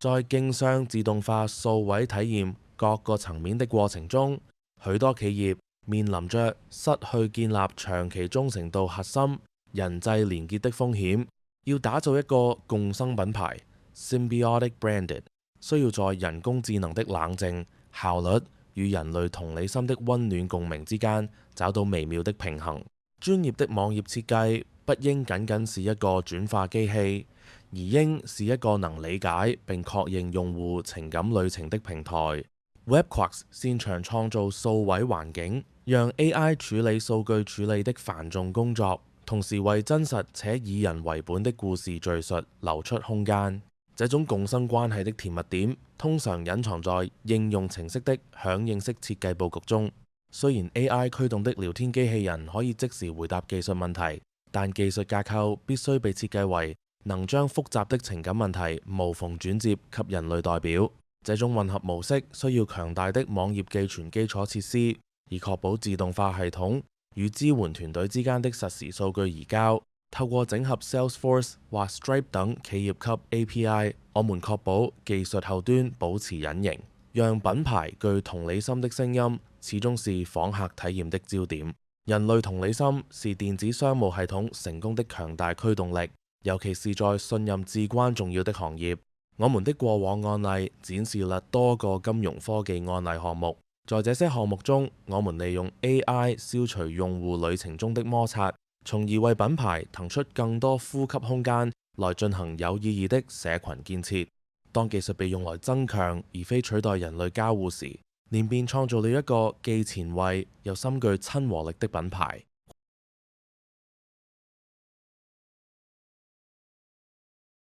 在經商自動化數位體驗各個層面的過程中，許多企業面臨着失去建立長期忠誠度核心人際連結的風險。要打造一個共生品牌 （symbiotic branded），需要在人工智能的冷靜、效率與人類同理心的溫暖共鳴之間找到微妙的平衡。專業的網頁設計不應僅僅是一個轉化機器，而應是一個能理解並確認用戶情感旅程的平台。Webquarks 擅長創造數位環境，讓 AI 處理數據處理的繁重工作，同時為真實且以人為本的故事敘述留出空間。這種共生關係的甜蜜點，通常隱藏在應用程式的響應式設計佈局中。雖然 AI 驅動的聊天機器人可以即時回答技術問題，但技術架構必須被設計為能將複雜的情感問題無縫轉接給人類代表。這種混合模式需要強大的網頁寄存基礎設施，以確保自動化系統與支援團隊之間的實時數據移交。透過整合 Salesforce 或 Stripe 等企業級 API， 我們確保技術後端保持隱形，讓品牌具同理心的聲音始終是訪客體驗的焦點。人類同理心是電子商務系統成功的強大驅動力，尤其是在信任至關重要的行業。我們的過往案例展示了多個金融科技案例項目，在這些項目中，我們利用 AI 消除用戶旅程中的摩擦，從而為品牌騰出更多呼吸空間來進行有意義的社群建設。當技術被用來增強而非取代人類交互時，連便創造了一個既前衛又深具親和力的品牌。